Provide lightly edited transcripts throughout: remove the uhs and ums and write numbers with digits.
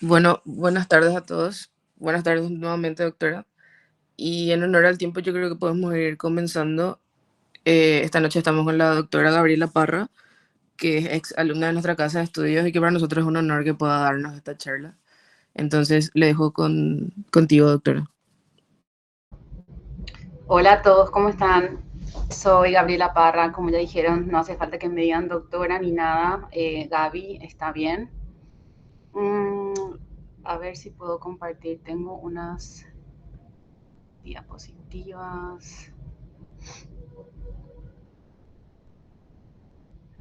Bueno, buenas tardes a todos. Buenas tardes nuevamente, doctora. Y en honor al tiempo, yo creo que podemos ir comenzando. Esta noche estamos con la doctora Gabriela Parra, que es ex alumna de nuestra casa de estudios y que para nosotros es un honor que pueda darnos esta charla. Entonces, le dejo contigo, doctora. Hola a todos, ¿cómo están? Soy Gabriela Parra, como ya dijeron, no hace falta que me digan doctora ni nada. Gaby, está bien. Mm, a ver si puedo compartir. Tengo unas diapositivas.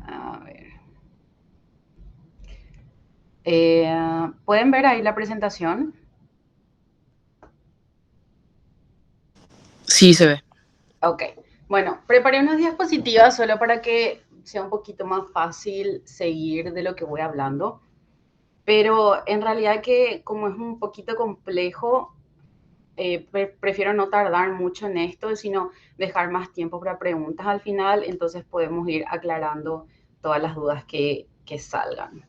A ver. ¿Pueden ver ahí la presentación? Sí, se ve. Ok. Bueno, preparé unas diapositivas solo para que sea un poquito más fácil seguir de lo que voy hablando. Pero en realidad que como es un poquito complejo, prefiero no tardar mucho en esto, sino dejar más tiempo para preguntas al final, entonces podemos ir aclarando todas las dudas que salgan.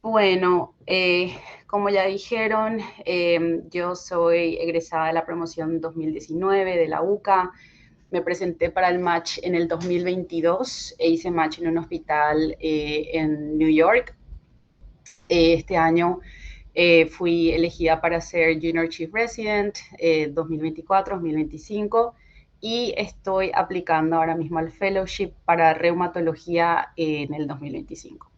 Bueno, como ya dijeron, yo soy egresada de la promoción 2019 de la UCA. Me presenté para el match en el 2022 e hice match en un hospital en New York. Este año fui elegida para ser Junior Chief Resident 2024-2025 y estoy aplicando ahora mismo al Fellowship para reumatología en el 2025.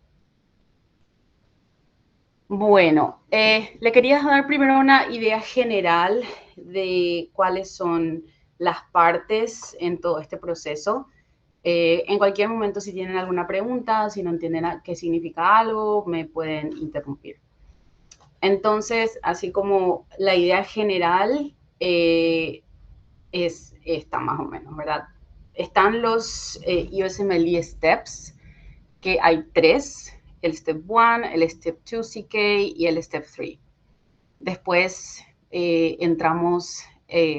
Bueno, le quería dar primero una idea general de cuáles son las partes en todo este proceso. En cualquier momento, si tienen alguna pregunta, si no entienden qué significa algo, me pueden interrumpir. Entonces, así como la idea general es esta más o menos, ¿verdad? Están los USMLE Steps, que hay tres, el Step 1, el Step 2 CK y el Step 3. Después entramos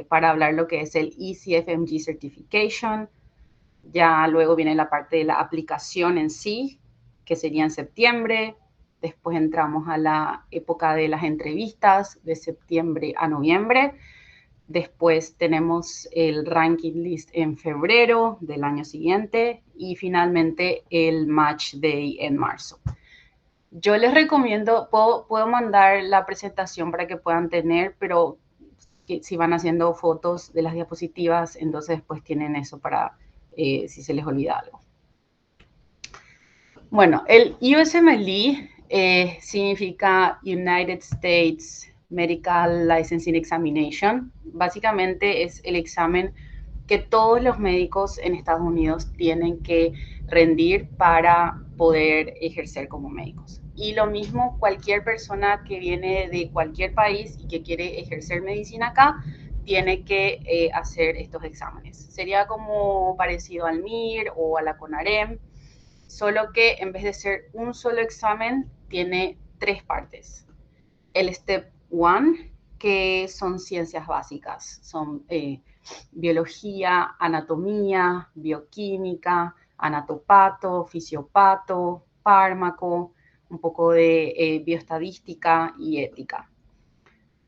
para hablar lo que es el ECFMG Certification. Ya luego viene la parte de la aplicación en sí, que sería en septiembre. Después entramos a la época de las entrevistas, de septiembre a noviembre. Después tenemos el ranking list en febrero del año siguiente y finalmente el match day en marzo. Yo les recomiendo, puedo mandar la presentación para que puedan tener, pero si van haciendo fotos de las diapositivas, entonces después tienen eso para si se les olvida algo. Bueno, el USMLE significa United States Medical Licensing Examination. Básicamente es el examen que todos los médicos en Estados Unidos tienen que rendir para poder ejercer como médicos. Y lo mismo cualquier persona que viene de cualquier país y que quiere ejercer medicina acá, tiene que hacer estos exámenes. Sería como parecido al MIR o a la CONAREM, solo que en vez de ser un solo examen, tiene tres partes. El Step 1, que son ciencias básicas, son biología, anatomía, bioquímica, anatopato, fisiopato, fármaco, un poco de bioestadística y ética.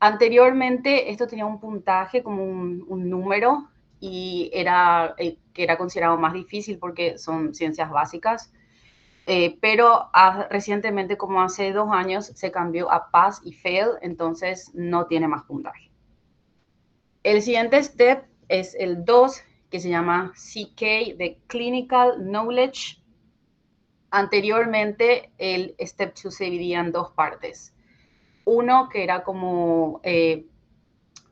Anteriormente esto tenía un puntaje como un número y era, que era considerado más difícil porque son ciencias básicas, pero recientemente, como hace 2 años, se cambió a Pass y Fail, entonces no tiene más puntaje. El siguiente step es el 2, que se llama CK, de Clinical Knowledge. Anteriormente, el step 2 se dividía en dos partes. Uno que era como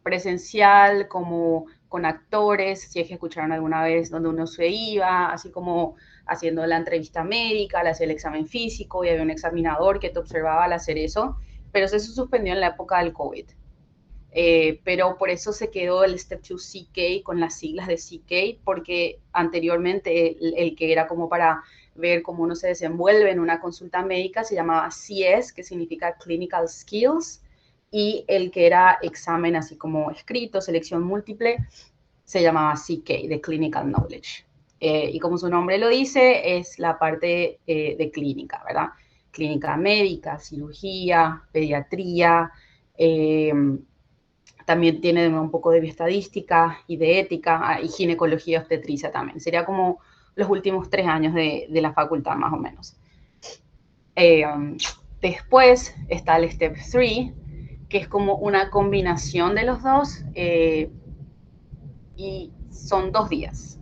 presencial, como con actores, si es que escucharon alguna vez, donde uno se iba, así como haciendo la entrevista médica, le hacía el examen físico y había un examinador que te observaba al hacer eso, pero eso se suspendió en la época del COVID. Pero por eso se quedó el Step 2 CK con las siglas de CK, porque anteriormente el que era como para ver cómo uno se desenvuelve en una consulta médica se llamaba CS, que significa Clinical Skills, y el que era examen así como escrito, selección múltiple, se llamaba CK, de Clinical Knowledge. Y como su nombre lo dice, es la parte de clínica, ¿verdad? clínica médica, cirugía, pediatría, también tiene un poco de bioestadística y de ética, y ginecología y obstetricia también. Sería como los últimos 3 años de la facultad, más o menos. Después está el Step 3, que es como una combinación de los dos, y son 2 días.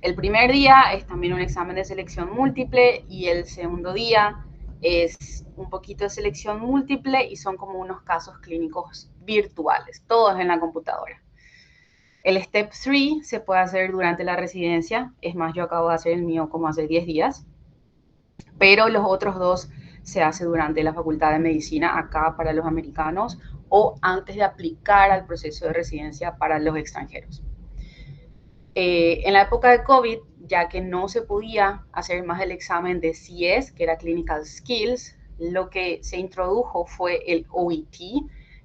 El primer día es también un examen de selección múltiple y el segundo día es un poquito de selección múltiple y son como unos casos clínicos virtuales, todos en la computadora. El Step 3 se puede hacer durante la residencia, es más, yo acabo de hacer el mío como hace 10 días, pero los otros 2 se hace durante la Facultad de Medicina acá para los americanos o antes de aplicar al proceso de residencia para los extranjeros. En la época de COVID, ya que no se podía hacer más el examen de CS, que era Clinical Skills, lo que se introdujo fue el OET,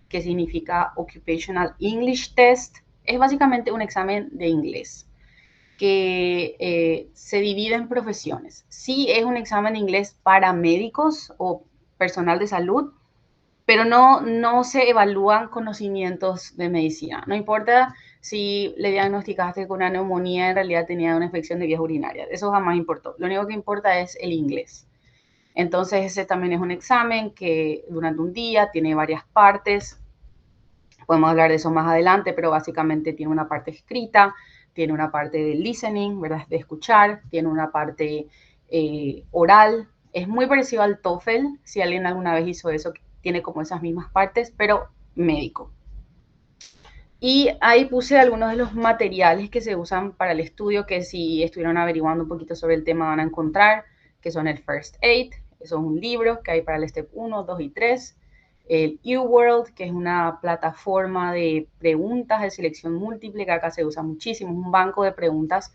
que significa Occupational English Test. Es básicamente un examen de inglés que se divide en profesiones. Sí es un examen de inglés para médicos o personal de salud, pero no se evalúan conocimientos de medicina. No importa si le diagnosticaste con una neumonía, en realidad tenía una infección de vías urinarias. Eso jamás importó. Lo único que importa es el inglés. Entonces, ese también es un examen que durante un día tiene varias partes. Podemos hablar de eso más adelante, pero básicamente tiene una parte escrita, tiene una parte de listening, ¿verdad? De escuchar, tiene una parte oral. Es muy parecido al TOEFL, si alguien alguna vez hizo eso, tiene como esas mismas partes, pero médico. Y ahí puse algunos de los materiales que se usan para el estudio, que si estuvieron averiguando un poquito sobre el tema van a encontrar, que son el First Aid, eso es un libro que hay para el Step 1, 2 y 3. El UWorld, que es una plataforma de preguntas de selección múltiple, que acá se usa muchísimo, es un banco de preguntas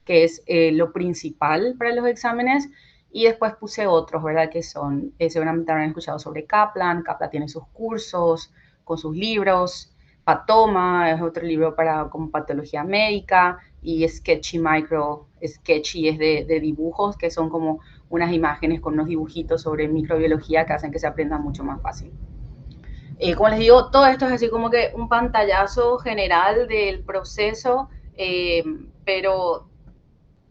que es lo principal para los exámenes. Y después puse otros, ¿verdad? Que son, seguramente habrán escuchado sobre Kaplan. Kaplan tiene sus cursos con sus libros. Patoma es otro libro para como patología médica, y Sketchy Micro, Sketchy es de dibujos, que son como unas imágenes con unos dibujitos sobre microbiología que hacen que se aprenda mucho más fácil. Como les digo, todo esto es así como que un pantallazo general del proceso, pero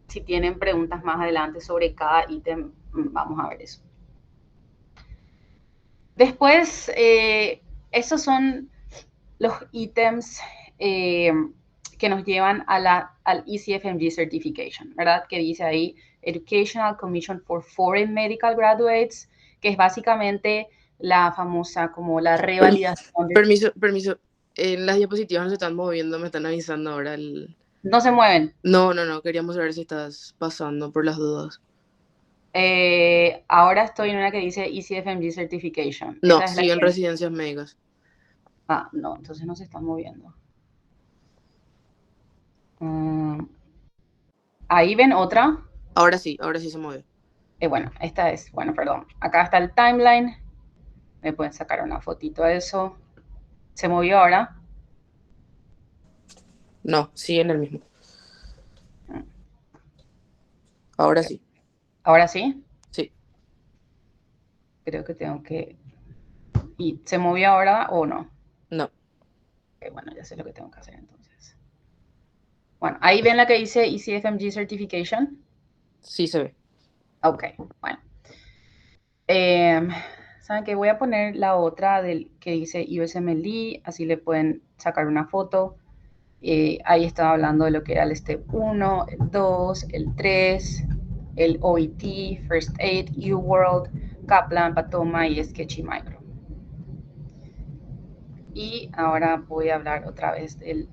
si tienen preguntas más adelante sobre cada ítem, vamos a ver eso. Después, esos son los ítems que nos llevan a al ECFMG Certification, ¿verdad? Que dice ahí Educational Commission for Foreign Medical Graduates, que es básicamente la famosa como la revalidación. Permiso. Las diapositivas no se están moviendo, me están avisando ahora. No se mueven. No, queríamos saber si estás pasando por las dudas. Ahora estoy en una que dice ECFMG Certification. No, Esa es la siguen que... residencias médicas. Ah, no, entonces no se están moviendo. Ahí ven otra. Ahora sí se mueve. Bueno, esta es, bueno, perdón. Acá está el timeline. Me pueden sacar una fotito de eso. ¿Se movió ahora? No, siguen el mismo. Ahora sí. ¿Ahora sí? Sí. Creo que tengo que... ¿Y se movió ahora o no? No. Bueno, ya sé lo que tengo que hacer entonces. Bueno, ahí ven la que dice ECFMG Certification. Sí se ve. Ok, bueno. ¿Saben qué? Voy a poner la otra del que dice USMLE, así le pueden sacar una foto. Ahí estaba hablando de lo que era el Step 1, el 2, el 3, el OET, First Aid, UWorld, Kaplan, Patoma y Sketchy Micro. Y ahora voy a hablar otra vez del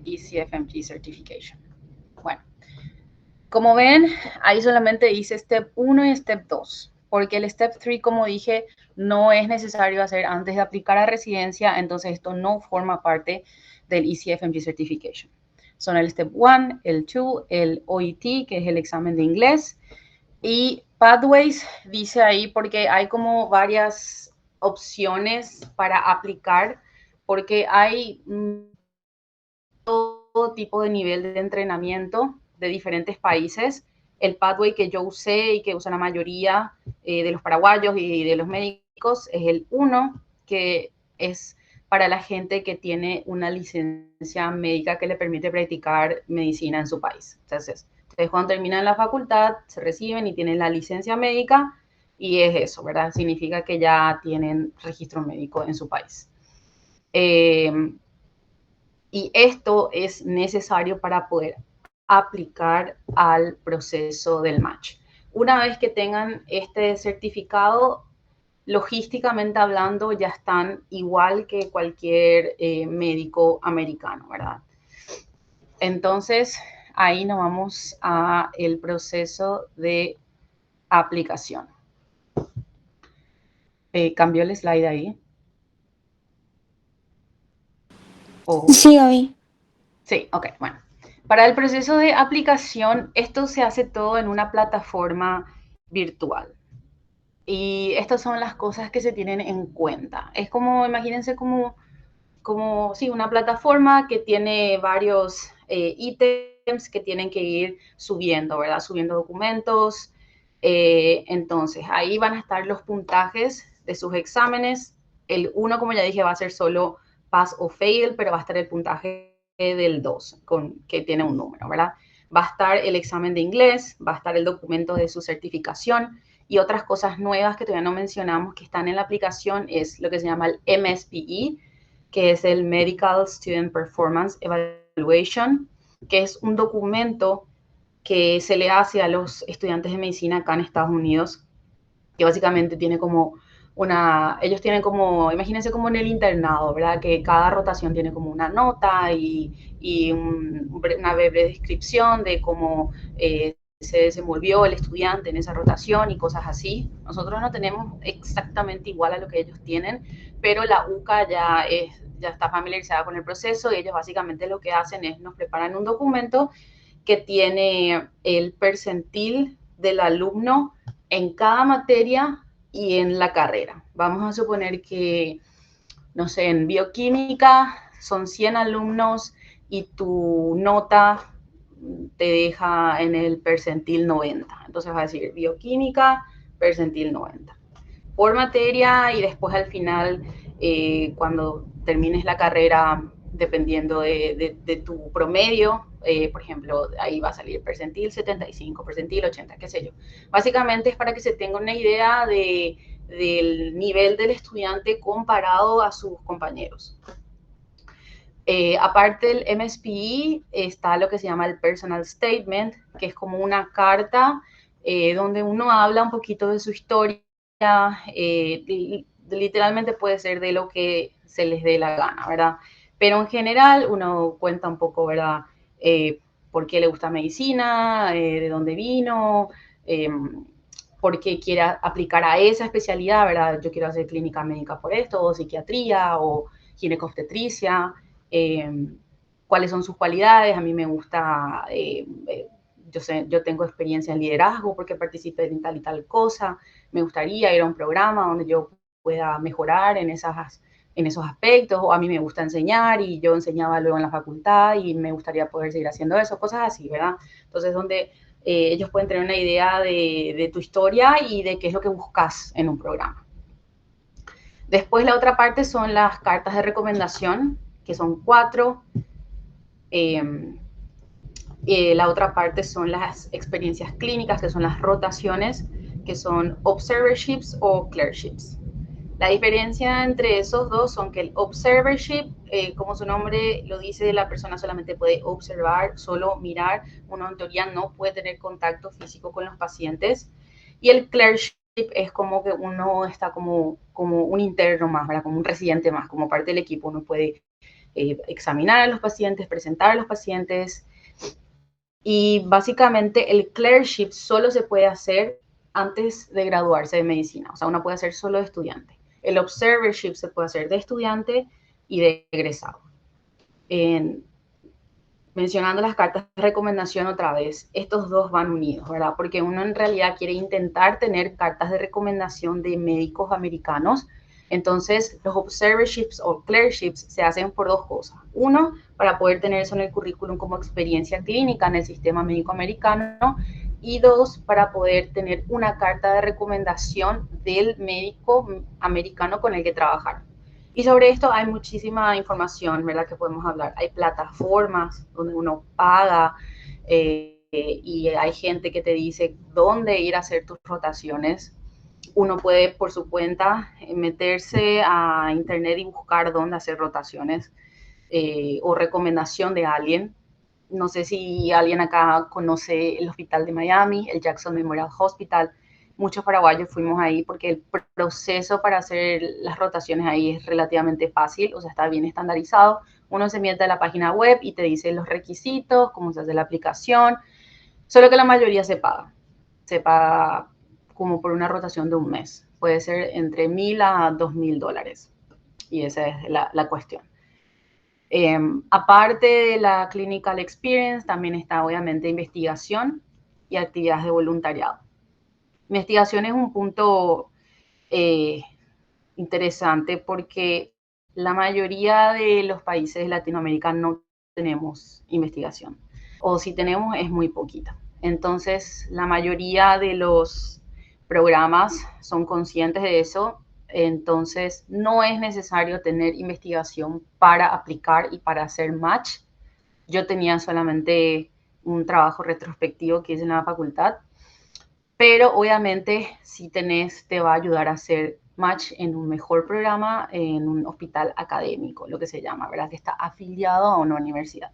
ECFMG Certification. Bueno, como ven, ahí solamente dice Step 1 y Step 2, porque el Step 3, como dije, no es necesario hacer antes de aplicar a residencia, entonces esto no forma parte del ECFMG Certification. Son el Step 1, el 2, el OET, que es el examen de inglés, y Pathways dice ahí porque hay como varias opciones para aplicar, porque hay todo tipo de nivel de entrenamiento de diferentes países. el pathway que yo usé y que usa la mayoría de los paraguayos y de los médicos es el 1, que es para la gente que tiene una licencia médica que le permite practicar medicina en su país. Entonces, ustedes cuando terminan la facultad se reciben y tienen la licencia médica y es eso, ¿verdad? Significa que ya tienen registro médico en su país. Y esto es necesario para poder aplicar al proceso del match. Una vez que tengan este certificado, logísticamente hablando, ya están igual que cualquier médico americano, ¿verdad? Entonces, ahí nos vamos a el proceso de aplicación. ¿Cambió el slide ahí? Sí, Gaby. Sí, ok, bueno. Para el proceso de aplicación, esto se hace todo en una plataforma virtual. Y estas son las cosas que se tienen en cuenta. Es como, imagínense sí, una plataforma que tiene varios ítems que tienen que ir subiendo, ¿verdad? Subiendo documentos. Entonces, ahí van a estar los puntajes de sus exámenes. El 1, como ya dije, va a ser solo pass o fail, pero va a estar el puntaje del 2, que tiene un número, ¿verdad? Va a estar el examen de inglés, va a estar el documento de su certificación y otras cosas nuevas que todavía no mencionamos que están en la aplicación es lo que se llama el MSPE, que es el Medical Student Performance Evaluation, que es un documento que se le hace a los estudiantes de medicina acá en Estados Unidos, que básicamente tiene como ellos tienen como, imagínense como en el internado, ¿verdad? Que cada rotación tiene como una nota y una breve descripción de cómo se desenvolvió el estudiante en esa rotación y cosas así. Nosotros no tenemos exactamente igual a lo que ellos tienen, pero la UCA ya está familiarizada con el proceso y ellos básicamente lo que hacen es nos preparan un documento que tiene el percentil del alumno en cada materia y en la carrera. Vamos a suponer que, no sé, en bioquímica son 100 alumnos y tu nota te deja en el percentil 90. Entonces va a decir bioquímica, percentil 90. Por materia y después al final, cuando termines la carrera, dependiendo de tu promedio, por ejemplo, ahí va a salir percentil 75, percentil 80, qué sé yo. Básicamente es para que se tenga una idea del nivel del estudiante comparado a sus compañeros. Aparte del MSPE, está lo que se llama el Personal Statement, que es como una carta donde uno habla un poquito de su historia, literalmente puede ser de lo que se les dé la gana, ¿verdad? Pero en general uno cuenta un poco, ¿verdad? Por qué le gusta medicina, de dónde vino, por qué quiere aplicar a esa especialidad, ¿verdad? Yo quiero hacer clínica médica por esto, o psiquiatría, o ginecobstetricia, cuáles son sus cualidades. A mí me gusta, yo tengo experiencia en liderazgo porque participé en tal y tal cosa, me gustaría ir a un programa donde yo pueda mejorar en esos aspectos, o a mí me gusta enseñar y yo enseñaba luego en la facultad y me gustaría poder seguir haciendo eso, cosas así, ¿verdad? Entonces, donde ellos pueden tener una idea de tu historia y de qué es lo que buscas en un programa. Después la otra parte son las cartas de recomendación, que son 4. La otra parte son las experiencias clínicas, que son las rotaciones, que son observerships o clerkships. La diferencia entre esos dos son que el observership, como su nombre lo dice, la persona solamente puede observar, solo mirar. Uno en teoría no puede tener contacto físico con los pacientes. Y el clerkship es como que uno está como un interno más, ¿verdad? Como un residente más, como parte del equipo. Uno puede examinar a los pacientes, presentar a los pacientes. Y básicamente el clerkship solo se puede hacer antes de graduarse de medicina. O sea, uno puede hacer solo de estudiante. El observership se puede hacer de estudiante y de egresado. Mencionando las cartas de recomendación otra vez, estos dos van unidos, ¿verdad? Porque uno en realidad quiere intentar tener cartas de recomendación de médicos americanos. Entonces, los observerships o clerkships se hacen por dos cosas. Uno, para poder tener eso en el currículum como experiencia clínica en el sistema médico americano. y 2, para poder tener una carta de recomendación del médico americano con el que trabajar. Y sobre esto hay muchísima información, ¿verdad?, que podemos hablar. Hay plataformas donde uno paga y hay gente que te dice dónde ir a hacer tus rotaciones. Uno puede por su cuenta meterse a internet y buscar dónde hacer rotaciones o recomendación de alguien. No sé si alguien acá conoce el hospital de Miami, el Jackson Memorial Hospital. Muchos paraguayos fuimos ahí porque el proceso para hacer las rotaciones ahí es relativamente fácil, o sea, está bien estandarizado. Uno se mete a la página web y te dice los requisitos, cómo se hace la aplicación, solo que la mayoría se paga. Se paga como por una rotación de un mes. Puede ser entre $1,000 a $2,000. Y esa es la cuestión. Aparte de la clinical experience, también está obviamente investigación y actividades de voluntariado. Investigación es un punto interesante porque la mayoría de los países de Latinoamérica no tenemos investigación, o si tenemos es muy poquita. Entonces, la mayoría de los programas son conscientes de eso. Entonces, no es necesario tener investigación para aplicar y para hacer match. Yo tenía solamente un trabajo retrospectivo que hice en la facultad, pero obviamente si tenés, te va a ayudar a hacer match en un mejor programa, en un hospital académico, lo que se llama, ¿verdad?, que está afiliado a una universidad.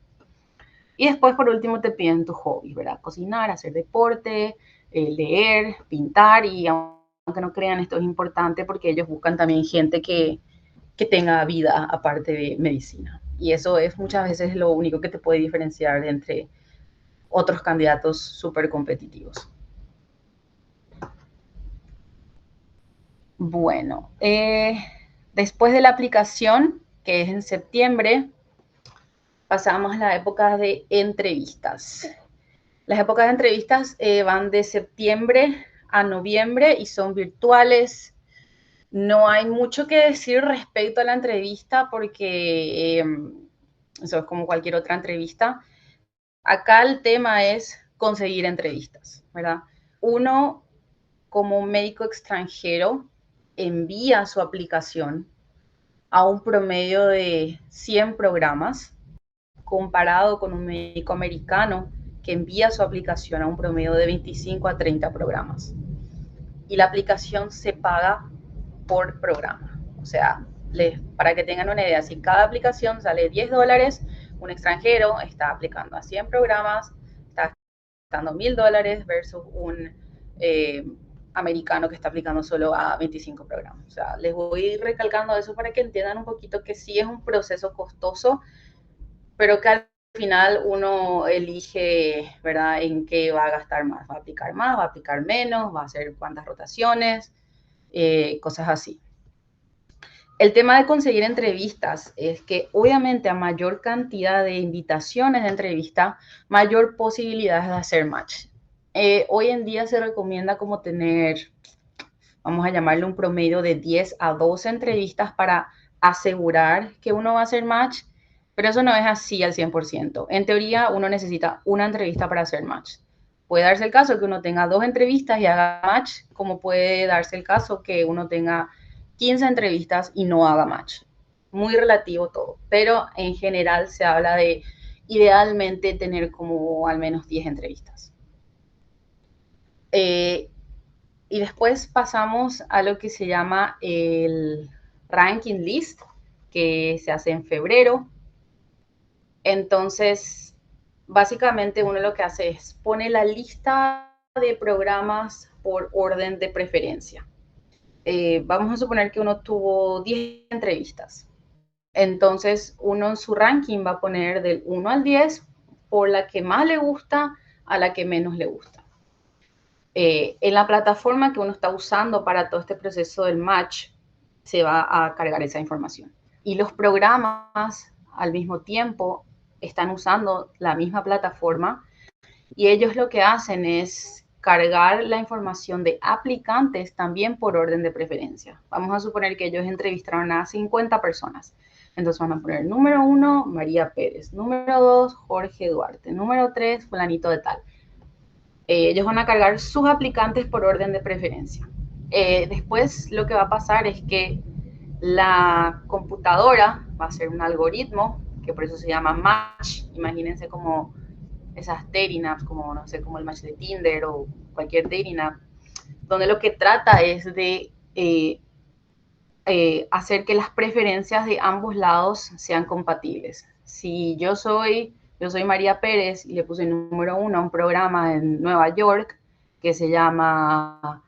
Y después, por último, te piden tus hobbies, ¿verdad? Cocinar, hacer deporte, leer, pintar, y aunque no crean, esto es importante porque ellos buscan también gente que tenga vida aparte de medicina. Y eso es muchas veces lo único que te puede diferenciar entre otros candidatos súper competitivos. Bueno, después de la aplicación, que es en septiembre, pasamos a la época de entrevistas. Las épocas de entrevistas van de septiembre a noviembre y son virtuales. No hay mucho que decir respecto a la entrevista porque eso es como cualquier otra entrevista. Acá el tema es conseguir entrevistas, ¿verdad? Uno, como médico extranjero, envía su aplicación a un promedio de 100 programas, comparado con un médico americano que envía su aplicación a un promedio de 25 a 30 programas. Y la aplicación se paga por programa. O sea, para que tengan una idea, si cada aplicación sale $10, un extranjero está aplicando a 100 programas, está gastando $1,000 versus un americano que está aplicando solo a 25 programas. O sea, les voy a ir recalcando eso para que entiendan un poquito que sí es un proceso costoso, pero que al final uno elige, ¿verdad?, en qué va a gastar más. Va a aplicar menos, va a hacer cuántas rotaciones, cosas así. El tema de conseguir entrevistas es que obviamente a mayor cantidad de invitaciones de entrevista, mayor posibilidades de hacer match. Hoy en día se recomienda como tener, vamos a llamarle un promedio de 10 a 12 entrevistas para asegurar que uno va a hacer match, pero eso no es así al 100%. En teoría, uno necesita una entrevista para hacer match. Puede darse el caso que uno tenga 2 entrevistas y haga match, como puede darse el caso que uno tenga 15 entrevistas y no haga match. Muy relativo todo, pero en general se habla de idealmente tener como al menos 10 entrevistas. Y después pasamos a lo que se llama el ranking list, que se hace en febrero. Entonces, básicamente uno lo que hace es pone la lista de programas por orden de preferencia. Vamos a suponer que uno tuvo 10 entrevistas. Entonces, uno en su ranking va a poner del 1 al 10 por la que más le gusta a la que menos le gusta. En la plataforma que uno está usando para todo este proceso del match, se va a cargar esa información. Y los programas, al mismo tiempo, están usando la misma plataforma y ellos lo que hacen es cargar la información de aplicantes también por orden de preferencia. Vamos a suponer que ellos entrevistaron a 50 personas. Entonces van a poner número 1, María Pérez, número 2, Jorge Duarte, número 3, fulanito de tal. Ellos van a cargar sus aplicantes por orden de preferencia. Después lo que va a pasar es que la computadora va a hacer un algoritmo, que por eso se llama match. Imagínense como esas dating apps, como no sé, como el match de Tinder o cualquier dating app, donde lo que trata es de hacer que las preferencias de ambos lados sean compatibles. Si yo soy María Pérez y le puse número 1 a un programa en Nueva York que se llama,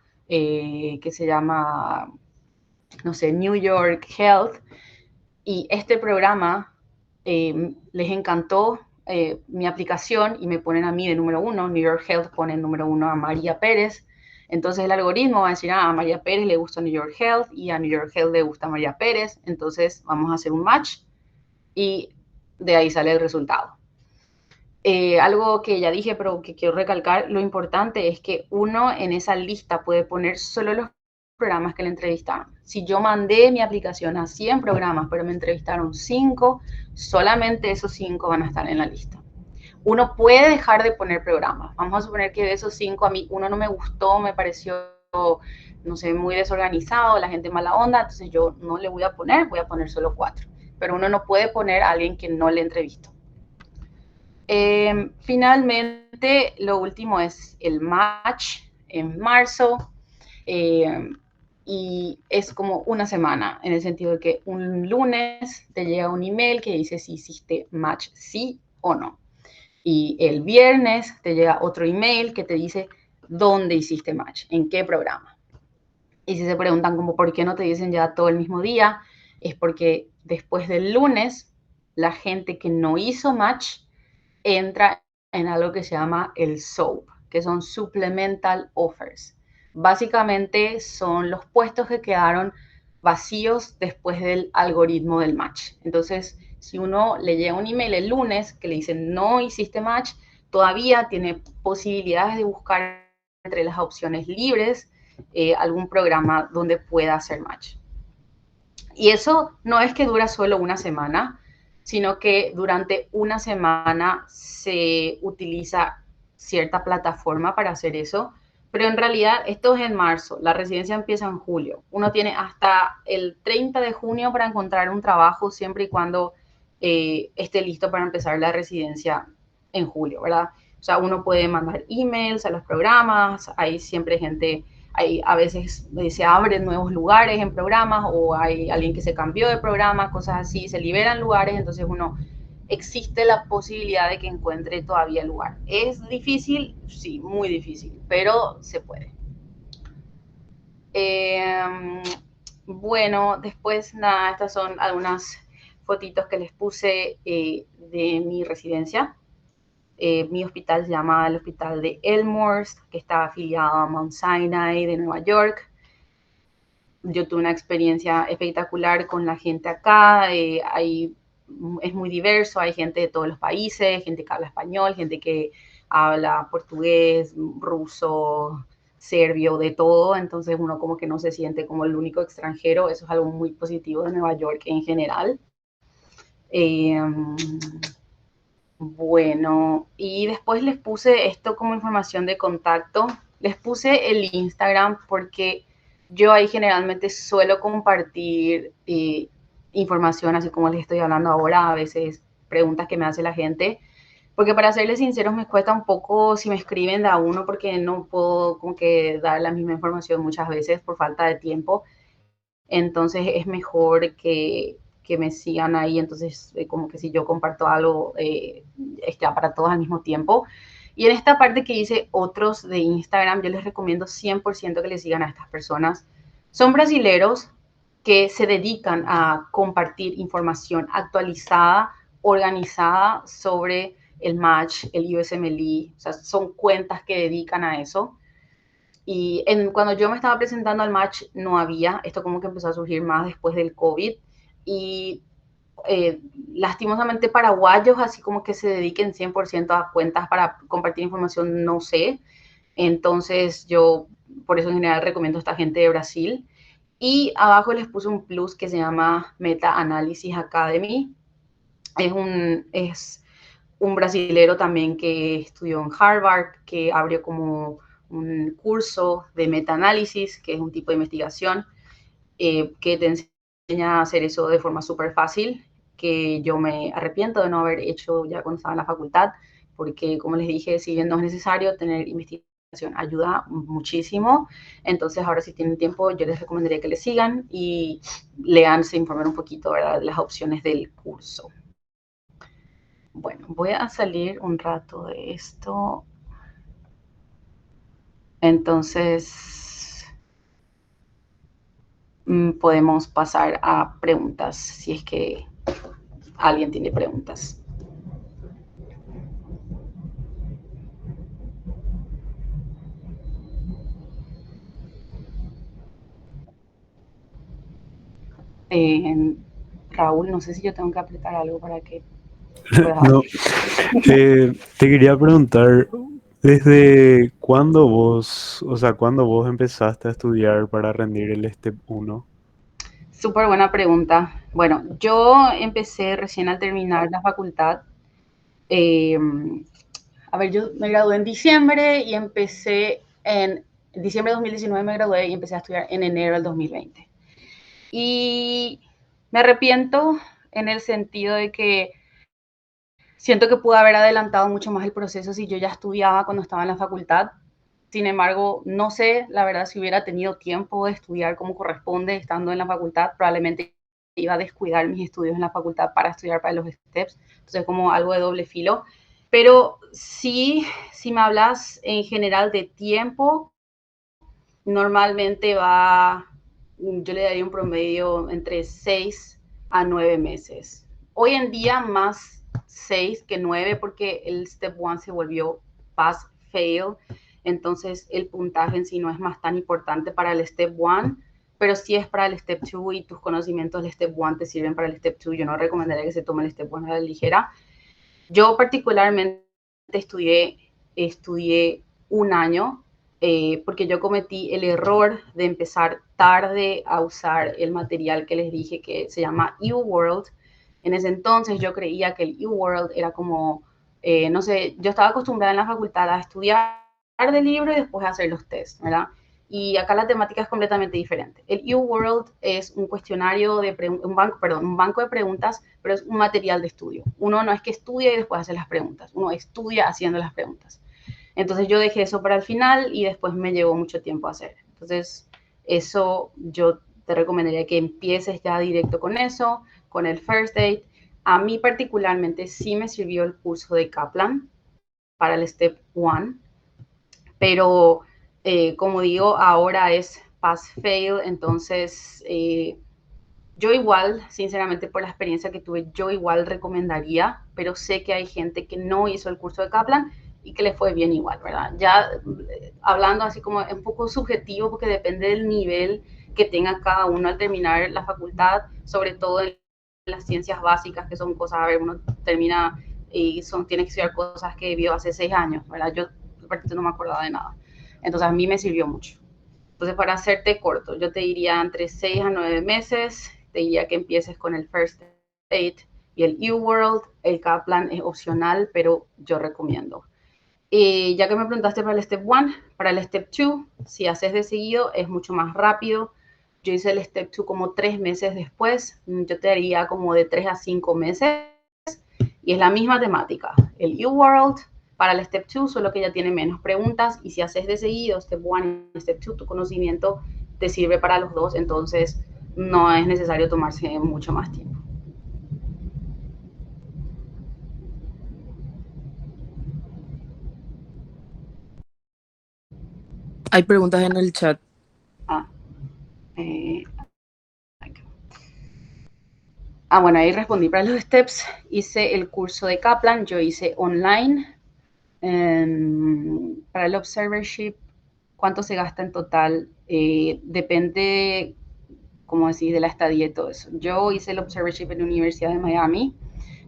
no sé, New York Health, y este programa les encantó mi aplicación y me ponen a mí de número 1, New York Health pone número 1 a María Pérez, entonces el algoritmo va a decir, a María Pérez le gusta New York Health y a New York Health le gusta María Pérez, entonces vamos a hacer un match y de ahí sale el resultado. Algo que ya dije, pero que quiero recalcar, lo importante es que uno en esa lista puede poner solo los programas que le entrevistaron. Si yo mandé mi aplicación a 100 programas, pero me entrevistaron 5, solamente esos 5 van a estar en la lista. Uno puede dejar de poner programas. Vamos a suponer que de esos 5 a mí uno no me gustó, me pareció, no sé, muy desorganizado, la gente mala onda, entonces yo no le voy a poner solo 4. Pero uno no puede poner a alguien que no le entrevistó. Finalmente, lo último es el match en marzo. Y es como una semana, en el sentido de que un lunes te llega un email que dice si hiciste match sí o no. Y el viernes te llega otro email que te dice dónde hiciste match, en qué programa. Y si se preguntan como por qué no te dicen ya todo el mismo día, es porque después del lunes, la gente que no hizo match entra en algo que se llama el SOAP, que son Supplemental Offers. Básicamente son los puestos que quedaron vacíos después del algoritmo del match. Entonces, si uno le llega un email el lunes que le dice no hiciste match, todavía tiene posibilidades de buscar entre las opciones libres algún programa donde pueda hacer match. Y eso no es que dura solo una semana, sino que durante una semana se utiliza cierta plataforma para hacer eso, pero en realidad esto es en marzo, la residencia empieza en julio. Uno tiene hasta el 30 de junio para encontrar un trabajo siempre y cuando esté listo para empezar la residencia en julio, ¿verdad? O sea, uno puede mandar emails a los programas, hay siempre gente, a veces se abren nuevos lugares en programas o hay alguien que se cambió de programa, cosas así, se liberan lugares, entonces uno existe la posibilidad de que encuentre todavía lugar. ¿Es difícil? Sí, muy difícil, pero se puede. Bueno, después nada, estas son algunas fotitos que les puse de mi residencia. Mi hospital se llama el Hospital de Elmhurst, que está afiliado a Mount Sinai de Nueva York. Yo tuve una experiencia espectacular con la gente acá. Es muy diverso, hay gente de todos los países, gente que habla español, gente que habla portugués, ruso, serbio, de todo. Entonces uno como que no se siente como el único extranjero. Eso es algo muy positivo de Nueva York en general. Bueno, y después les puse esto como información de contacto. Les puse el Instagram porque yo ahí generalmente suelo compartir información, así como les estoy hablando ahora, a veces preguntas que me hace la gente. Porque para serles sinceros me cuesta un poco si me escriben de a uno porque no puedo como que dar la misma información muchas veces por falta de tiempo. Entonces es mejor que me sigan ahí, entonces como que si yo comparto algo, está para todos al mismo tiempo. Y en esta parte que dice otros de Instagram, yo les recomiendo 100% que les sigan a estas personas. Son brasileros que se dedican a compartir información actualizada, organizada sobre el match, el USMLE, o sea, son cuentas que dedican a eso. Y cuando yo me estaba presentando al match no había, esto como que empezó a surgir más después del COVID. Y lastimosamente paraguayos, así como que se dediquen 100% a cuentas para compartir información, no sé. Entonces yo por eso en general recomiendo a esta gente de Brasil. Y abajo les puse un plus que se llama Meta Analysis Academy. Es un brasilero también que estudió en Harvard, que abrió como un curso de metaanálisis, que es un tipo de investigación que te enseña a hacer eso de forma súper fácil, que yo me arrepiento de no haber hecho ya cuando estaba en la facultad, porque como les dije, si bien no es necesario tener investigación, ayuda muchísimo. Entonces ahora si tienen tiempo, yo les recomendaría que le sigan y lean, se informen un poquito, ¿verdad?, de las opciones del curso. Bueno, voy a salir un rato de esto. Entonces, podemos pasar a preguntas, si es que alguien tiene preguntas. Raúl, no sé si yo tengo que apretar algo para que puedas No, te quería preguntar, ¿desde cuándo vos, o sea, cuándo vos empezaste a estudiar para rendir el Step 1? Súper buena pregunta. Bueno, yo empecé recién al terminar la facultad. A ver, yo me gradué en diciembre y empecé en diciembre de 2019 me gradué y empecé a estudiar en enero del 2020. Y me arrepiento en el sentido de que siento que pude haber adelantado mucho más el proceso si yo ya estudiaba cuando estaba en la facultad. Sin embargo, no sé, la verdad, si hubiera tenido tiempo de estudiar como corresponde estando en la facultad, probablemente iba a descuidar mis estudios en la facultad para estudiar para los STEPS. Entonces, como algo de doble filo. Pero sí, si me hablas en general de tiempo, normalmente yo le daría un promedio entre 6 a 9 meses. Hoy en día más 6 que 9 porque el Step 1 se volvió pass-fail, entonces el puntaje en sí no es más tan importante para el Step 1, pero sí es para el Step 2 y tus conocimientos del Step 1 te sirven para el Step 2. Yo no recomendaría que se tome el Step 1 a la ligera. Yo particularmente estudié un año porque yo cometí el error de empezar tarde a usar el material que les dije que se llama UWorld. En ese entonces yo creía que el UWorld era como, no sé, yo estaba acostumbrada en la facultad a estudiar del libro y después a hacer los tests, ¿verdad? Y acá la temática es completamente diferente. El UWorld es un cuestionario de un banco de preguntas, pero es un material de estudio. Uno no es que estudia y después hace las preguntas, uno estudia haciendo las preguntas. Entonces yo dejé eso para el final y después me llevó mucho tiempo hacer. Entonces eso yo te recomendaría que empieces ya directo con eso, con el First Aid. A mí particularmente sí me sirvió el curso de Kaplan para el Step 1, pero como digo, ahora es pass-fail, entonces yo igual, sinceramente por la experiencia que tuve, yo igual recomendaría, pero sé que hay gente que no hizo el curso de Kaplan y que le fue bien igual, ¿verdad? Ya hablando así como es un poco subjetivo porque depende del nivel que tenga cada uno al terminar la facultad, sobre todo en las ciencias básicas, que son cosas, a ver, uno termina y tiene que estudiar cosas que vio hace 6 años, ¿verdad? Yo no me acordaba de nada. Entonces a mí me sirvió mucho. Entonces, para hacerte corto, yo te diría entre 6 a 9 meses, te diría que empieces con el First Aid y el UWorld. El Kaplan es opcional, pero yo recomiendo. Ya que me preguntaste para el Step 1, para el Step 2, si haces de seguido, es mucho más rápido. Yo hice el Step 2 como 3 meses después. Yo te daría como de 3 a 5 meses. Y es la misma temática. El UWorld para el Step 2, solo que ya tiene menos preguntas. Y si haces de seguido Step 1 y Step 2, tu conocimiento te sirve para los dos. Entonces, no es necesario tomarse mucho más tiempo. Hay preguntas en el chat. Bueno, ahí respondí para los steps. Hice el curso de Kaplan, yo hice online. Para el observership, ¿cuánto se gasta en total? Depende, como decís, de la estadía y todo eso. Yo hice el observership en la Universidad de Miami.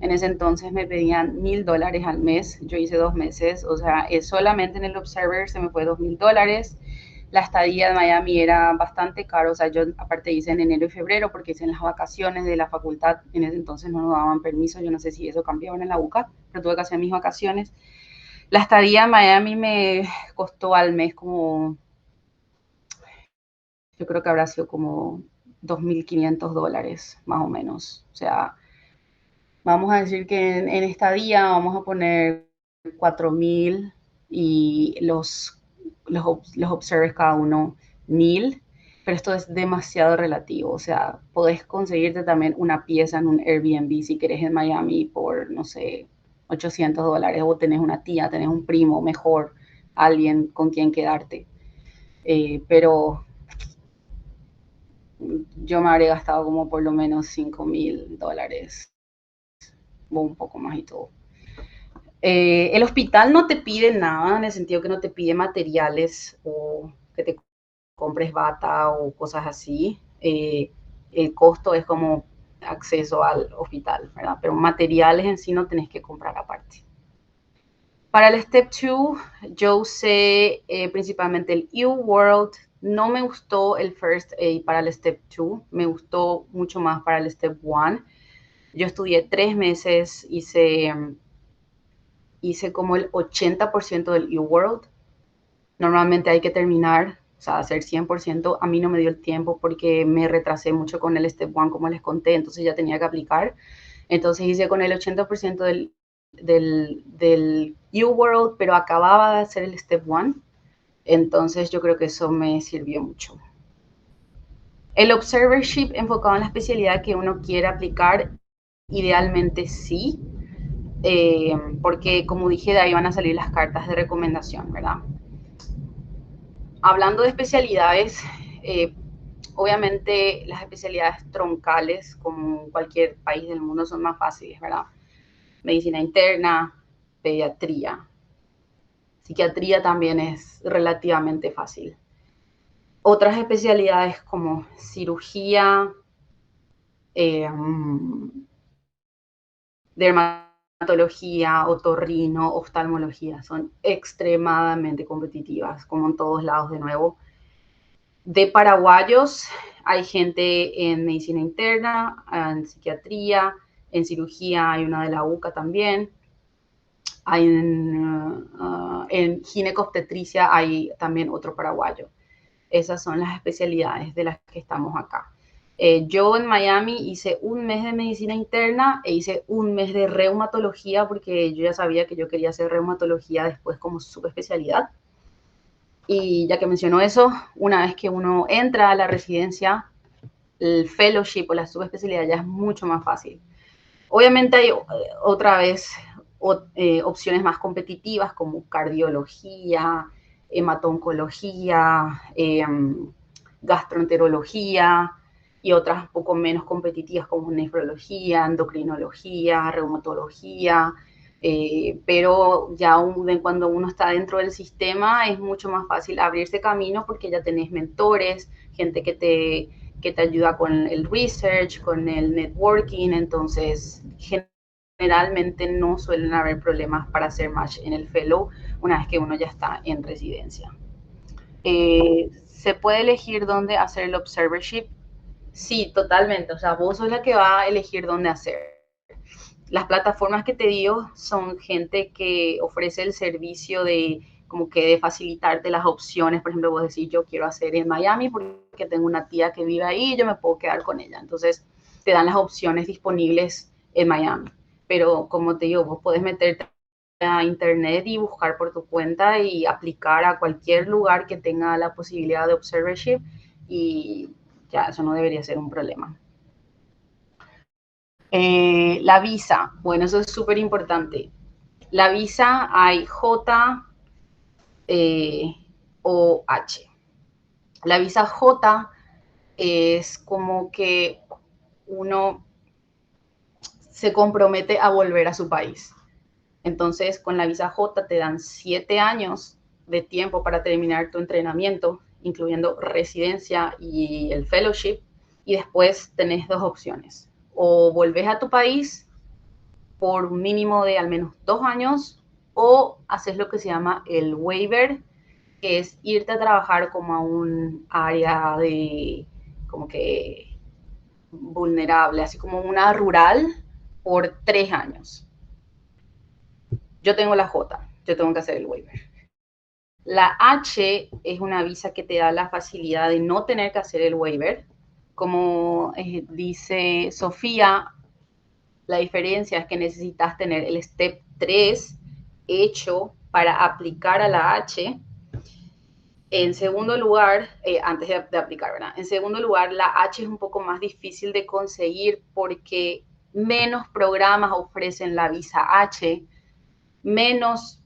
En ese entonces me pedían $1,000 al mes. Yo hice 2 meses, o sea, solamente en el observer se me fue $2,000. La estadía de Miami era bastante caro, o sea, yo aparte hice en enero y febrero porque hice en las vacaciones de la facultad, en ese entonces no nos daban permiso, yo no sé si eso cambió ahora en la UCA, pero tuve que hacer mis vacaciones. La estadía en Miami me costó al mes como, yo creo que habrá sido como $2.500, más o menos. O sea, vamos a decir que en estadía vamos a poner 4.000 y los observes cada uno 1.000, pero esto es demasiado relativo. O sea, podés conseguirte también una pieza en un Airbnb si querés en Miami por, no sé, $800, o tenés una tía, tenés un primo, mejor, alguien con quien quedarte. Pero yo me habría gastado como por lo menos $5.000 o un poco más y todo. El hospital no te pide nada, en el sentido que no te pide materiales o que te compres bata o cosas así. El costo es como acceso al hospital, ¿verdad? Pero materiales en sí no tenés que comprar aparte. Para el Step 2, yo usé principalmente el U-World. No me gustó el First Aid para el Step 2, me gustó mucho más para el Step 1. Yo estudié 3 meses, hice como el 80% del U-World. Normalmente hay que terminar, o sea, hacer 100%. A mí no me dio el tiempo porque me retrasé mucho con el Step 1, como les conté, entonces ya tenía que aplicar. Entonces hice con el 80% del U-World, pero acababa de hacer el Step 1. Entonces yo creo que eso me sirvió mucho. El Observership enfocado en la especialidad que uno quiere aplicar, idealmente sí, porque como dije, de ahí van a salir las cartas de recomendación, ¿verdad? Hablando de especialidades, obviamente las especialidades troncales, como en cualquier país del mundo, son más fáciles, ¿verdad? Medicina interna, pediatría. Psiquiatría también es relativamente fácil. Otras especialidades como cirugía, dermatología, otorrino, oftalmología, son extremadamente competitivas, como en todos lados de nuevo. De paraguayos, hay gente en medicina interna, en psiquiatría, en cirugía hay una de la UCA también. Hay en ginecobstetricia hay también otro paraguayo. Esas son las especialidades de las que estamos acá. Yo en Miami hice un mes de medicina interna e hice un mes de reumatología porque yo ya sabía que yo quería hacer reumatología después como subespecialidad. Y ya que mencionó eso, una vez que uno entra a la residencia, el fellowship o la subespecialidad ya es mucho más fácil. Obviamente hay otra vez opciones más competitivas como cardiología, hematoncología, gastroenterología, y otras un poco menos competitivas como nefrología, endocrinología, reumatología, pero ya cuando uno está dentro del sistema es mucho más fácil abrirse camino porque ya tenés mentores, gente que te ayuda con el research, con el networking, entonces generalmente no suelen haber problemas para hacer match en el fellow una vez que uno ya está en residencia. ¿Se puede elegir dónde hacer el observership? Sí, totalmente. O sea, vos sos la que va a elegir dónde hacer. Las plataformas que te digo son gente que ofrece el servicio de como que de facilitarte las opciones. Por ejemplo, vos decís, yo quiero hacer en Miami porque tengo una tía que vive ahí y yo me puedo quedar con ella. Entonces, te dan las opciones disponibles en Miami. Pero como te digo, vos podés meterte a internet y buscar por tu cuenta y aplicar a cualquier lugar que tenga la posibilidad de observership y ya, eso no debería ser un problema. La visa, bueno, eso es súper importante. La visa hay J o H. La visa J es como que uno se compromete a volver a su país. Entonces, con la visa J te dan 7 años de tiempo para terminar tu entrenamiento, incluyendo residencia y el fellowship, y después tenés dos opciones. O volvés a tu país por un mínimo de al menos 2 años, o haces lo que se llama el waiver, es irte a trabajar como a un área de como que vulnerable, así como una rural por 3 años. Yo tengo la J, yo tengo que hacer el waiver. La H es una visa que te da la facilidad de no tener que hacer el waiver. Como dice Sofía, la diferencia es que necesitas tener el step 3 hecho para aplicar a la H. En segundo lugar, antes de aplicar, ¿verdad? En segundo lugar, la H es un poco más difícil de conseguir porque menos programas ofrecen la visa H, menos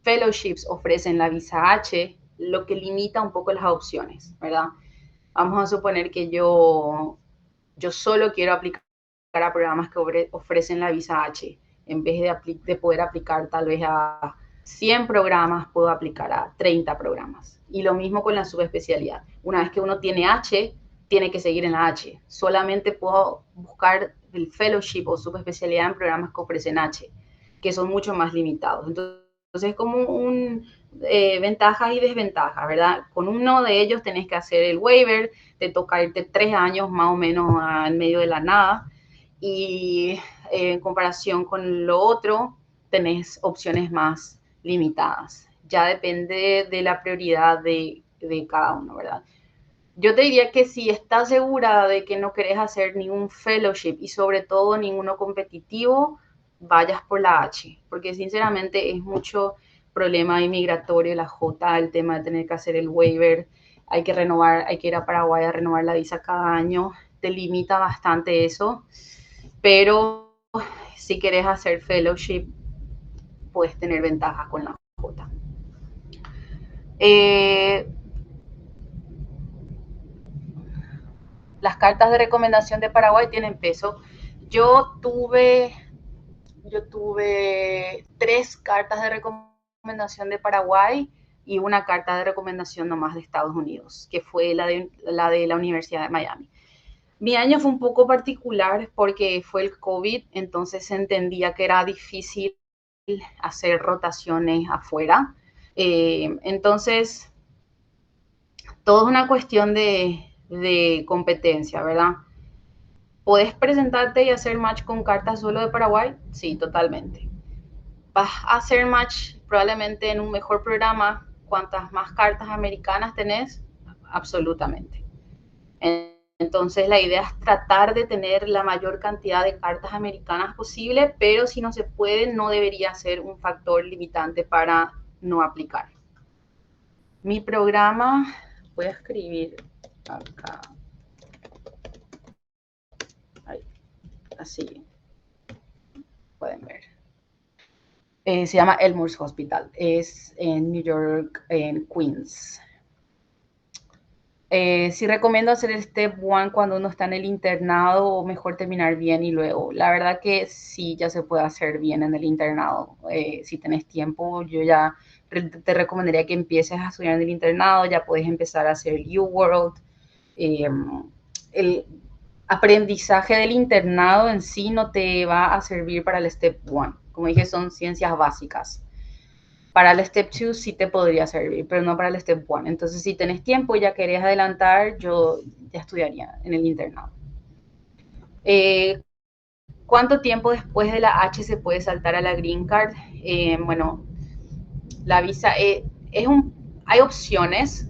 fellowships ofrecen la visa H, lo que limita un poco las opciones, ¿verdad? Vamos a suponer que yo solo quiero aplicar a programas que ofrecen la visa H. En vez de poder aplicar tal vez a 100 programas, puedo aplicar a 30 programas. Y lo mismo con la subespecialidad. Una vez que uno tiene H, tiene que seguir en la H. Solamente puedo buscar el fellowship o subespecialidad en programas que ofrecen H, que son mucho más limitados. Entonces es como ventajas y desventajas, ¿verdad? Con uno de ellos tenés que hacer el waiver, te toca irte 3 años más o menos en medio de la nada, y en comparación con lo otro, tenés opciones más limitadas. Ya depende de la prioridad de cada uno, ¿verdad? Yo te diría que si estás segura de que no querés hacer ningún fellowship y sobre todo ninguno competitivo, vayas por la H, porque sinceramente es mucho problema inmigratorio, la J, el tema de tener que hacer el waiver, hay que renovar, hay que ir a Paraguay a renovar la visa cada año, te limita bastante eso, pero si querés hacer fellowship, puedes tener ventajas con la J. Las cartas de recomendación de Paraguay tienen peso. Yo tuve 3 cartas de recomendación de Paraguay y una carta de recomendación nomás de Estados Unidos, que fue la de la Universidad de Miami. Mi año fue un poco particular porque fue el COVID, entonces se entendía que era difícil hacer rotaciones afuera. Entonces, todo es una cuestión de competencia, ¿verdad? ¿Podés presentarte y hacer match con cartas solo de Paraguay? Sí, totalmente. ¿Vas a hacer match probablemente en un mejor programa cuantas más cartas americanas tenés? Absolutamente. Entonces la idea es tratar de tener la mayor cantidad de cartas americanas posible, pero si no se puede, no debería ser un factor limitante para no aplicar. Mi programa, voy a escribir acá. Ahí, así pueden ver. Se llama Elmhurst Hospital, es en New York, en Queens. Sí recomiendo hacer el Step 1 cuando uno está en el internado o mejor terminar bien y luego. La verdad que sí, ya se puede hacer bien en el internado. Si tenés tiempo, yo ya te recomendaría que empieces a estudiar en el internado, ya puedes empezar a hacer el U-World. El aprendizaje del internado en sí no te va a servir para el Step 1. Como dije, son ciencias básicas. Para el Step 2 sí te podría servir, pero no para el Step 1. Entonces, si tenés tiempo y ya querés adelantar, yo ya estudiaría en el internado. ¿Cuánto tiempo después de la H se puede saltar a la Green Card? Bueno, la visa hay opciones,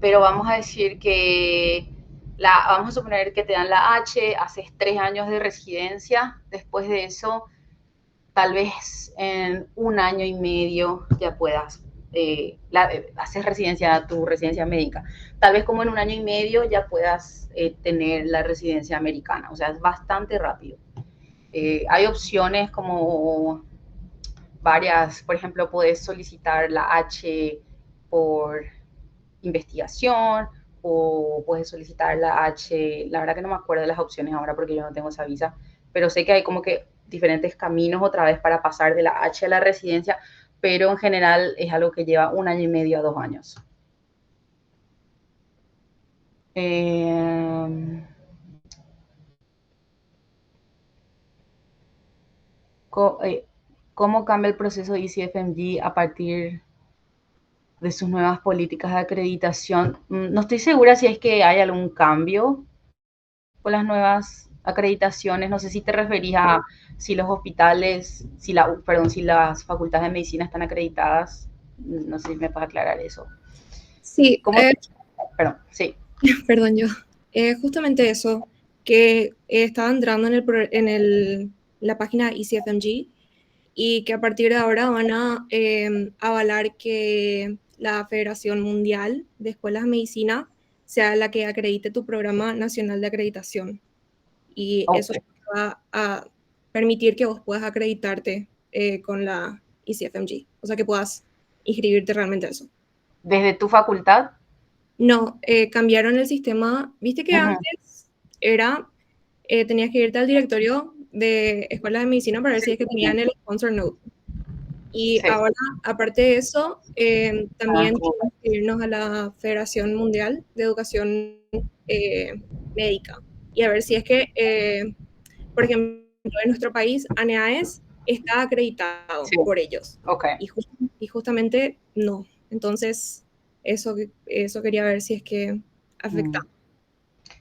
pero vamos a decir que vamos a suponer que te dan la H, haces 3 años de residencia, después de eso tal vez en 1 año y medio ya puedas hacer tu residencia médica. Tal vez como en 1 año y medio ya puedas tener la residencia americana. O sea, es bastante rápido. Hay opciones como varias, por ejemplo, puedes solicitar la H por investigación o puedes solicitar la H, la verdad que no me acuerdo de las opciones ahora porque yo no tengo esa visa, pero sé que hay como que diferentes caminos otra vez para pasar de la H a la residencia, pero en general es algo que lleva 1 año y medio a 2 años. ¿Cómo cambia el proceso de ECFMG a partir de sus nuevas políticas de acreditación. No estoy segura si es que hay algún cambio con las nuevas acreditaciones. No sé si te referís a si los hospitales, si las facultades de medicina están acreditadas. No sé si me puedes aclarar eso. Sí, ¿Cómo? Perdón, sí. perdón yo. Justamente eso, que estaba entrando la página ECFMG y que a partir de ahora van a avalar que la Federación Mundial de Escuelas de Medicina sea la que acredite tu programa nacional de acreditación. Y eso va a permitir que vos puedas acreditarte con la ECFMG, o sea que puedas inscribirte realmente a eso. ¿Desde tu facultad? No, cambiaron el sistema. Viste que antes tenías que irte al directorio de escuelas de medicina para ver si es que tenían el sponsor note. Y ahora, aparte de eso, también tenemos que irnos a la Federación Mundial de Educación Médica y a ver si es que, por ejemplo, en nuestro país, ANEAES está acreditado por ellos. Y justamente no. Entonces, eso quería ver si es que afecta.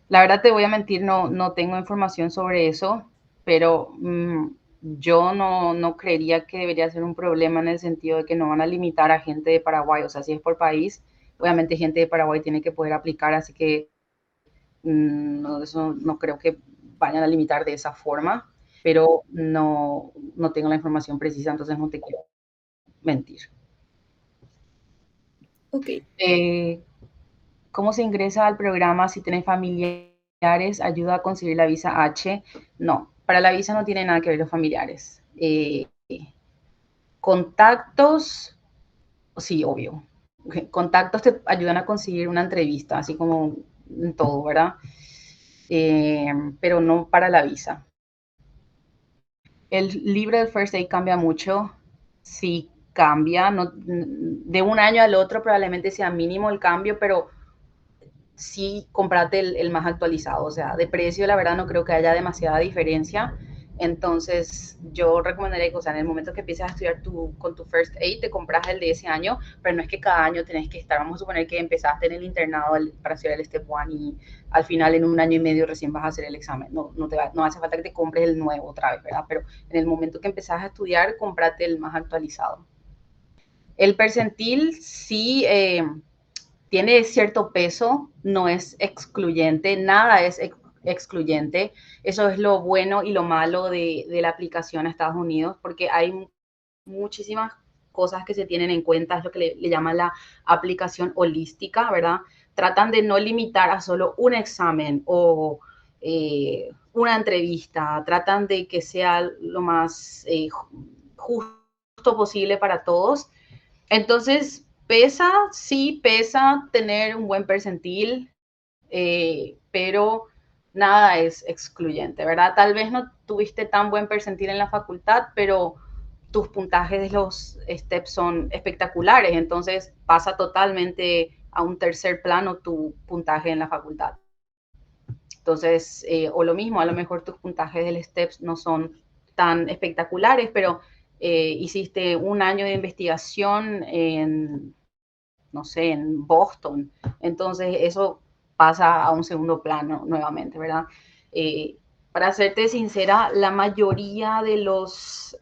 La verdad te voy a mentir, no tengo información sobre eso, pero yo no creería que debería ser un problema en el sentido de que no van a limitar a gente de Paraguay. O sea, si es por país, obviamente gente de Paraguay tiene que poder aplicar, así que eso no creo que vayan a limitar de esa forma, pero no tengo la información precisa, entonces no te quiero mentir. Ok. ¿Cómo se ingresa al programa si tienes familiares? ¿Ayuda a conseguir la visa H? No, para la visa no tiene nada que ver los familiares. Contactos, sí, obvio. Contactos te ayudan a conseguir una entrevista, así como en todo, ¿verdad? Pero no para la visa. El libro del First Aid cambia mucho. Sí, cambia. No, de un año al otro probablemente sea mínimo el cambio, pero sí comprate el más actualizado. O sea, de precio, la verdad, no creo que haya demasiada diferencia. Entonces, yo recomendaría que, o sea, en el momento que empieces a estudiar con tu First Aid, te compras el de ese año, pero no es que cada año tenés que estar. Vamos a suponer que empezaste en el internado para hacer el Step 1 y al final, en un año y medio, recién vas a hacer el examen. No hace falta que te compres el nuevo otra vez, ¿verdad? Pero en el momento que empezás a estudiar, comprate el más actualizado. El percentil sí tiene cierto peso, no es excluyente, nada es excluyente. Eso es lo bueno y lo malo de la aplicación a Estados Unidos, porque hay muchísimas cosas que se tienen en cuenta, es lo que le llaman la aplicación holística, ¿verdad? Tratan de no limitar a solo un examen o una entrevista, tratan de que sea lo más justo posible para todos. Entonces, sí pesa tener un buen percentil, pero nada es excluyente, ¿verdad? Tal vez no tuviste tan buen percentil en la facultad, pero tus puntajes de los steps son espectaculares, entonces pasa totalmente a un tercer plano tu puntaje en la facultad. Entonces, o lo mismo, a lo mejor tus puntajes del steps no son tan espectaculares, pero hiciste un año de investigación en, no sé, en Boston. Entonces eso pasa a un segundo plano nuevamente, ¿verdad? Para serte sincera, la mayoría de los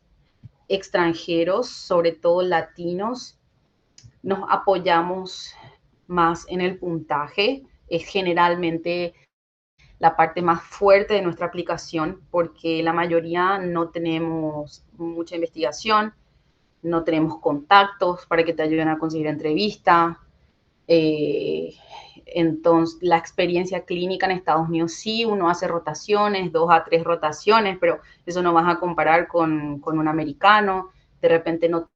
extranjeros, sobre todo latinos, nos apoyamos más en el puntaje. Es generalmente la parte más fuerte de nuestra aplicación porque la mayoría no tenemos mucha investigación, no tenemos contactos para que te ayuden a conseguir entrevista. Entonces, la experiencia clínica en Estados Unidos sí, uno hace rotaciones, 2 a 3 rotaciones, pero eso no vas a comparar con un americano. De repente no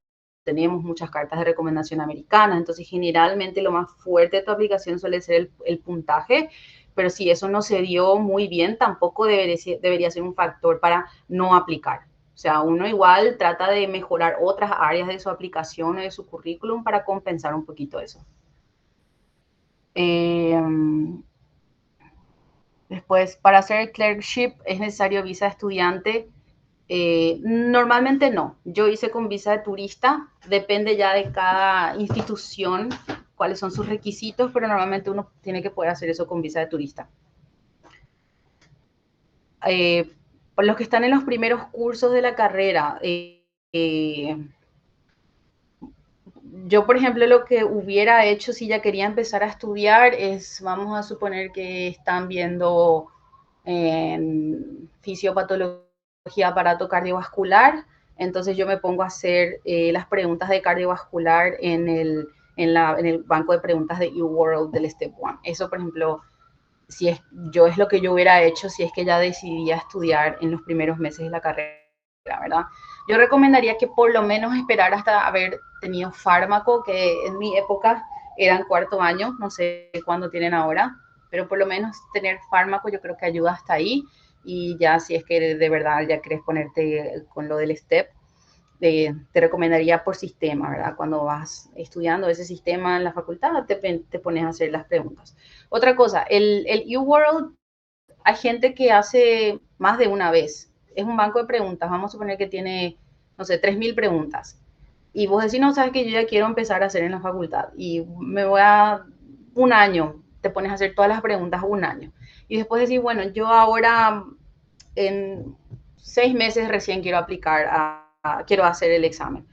tenemos muchas cartas de recomendación americanas, entonces generalmente lo más fuerte de tu aplicación suele ser el puntaje, pero si eso no se dio muy bien, tampoco debería ser un factor para no aplicar. O sea, uno igual trata de mejorar otras áreas de su aplicación o de su currículum para compensar un poquito eso. Después, para hacer clerkship es necesario visa estudiante. Normalmente no. Yo hice con visa de turista. Depende ya de cada institución cuáles son sus requisitos, pero normalmente uno tiene que poder hacer eso con visa de turista. Por los que están en los primeros cursos de la carrera, yo, por ejemplo, lo que hubiera hecho si ya quería empezar a estudiar es, vamos a suponer que están viendo en fisiopatología aparato cardiovascular, entonces yo me pongo a hacer las preguntas de cardiovascular en el banco de preguntas de eWorld del Step 1. Eso, por ejemplo, es lo que yo hubiera hecho si es que ya decidía estudiar en los primeros meses de la carrera, ¿verdad? Yo recomendaría que por lo menos esperar hasta haber tenido fármaco, que en mi época eran cuarto año, no sé cuándo tienen ahora, pero por lo menos tener fármaco yo creo que ayuda hasta ahí, y ya si es que de verdad ya querés ponerte con lo del STEP, te recomendaría por sistema, ¿verdad? Cuando vas estudiando ese sistema en la facultad, te pones a hacer las preguntas. Otra cosa, el eWorld, hay gente que hace más de una vez. Es un banco de preguntas, vamos a suponer que tiene, no sé, 3.000 preguntas. Y vos decís, no, sabes que yo ya quiero empezar a hacer en la facultad y me voy a un año, te pones a hacer todas las preguntas un año. Y después decís, bueno, yo ahora en 6 meses recién quiero aplicar quiero hacer el examen.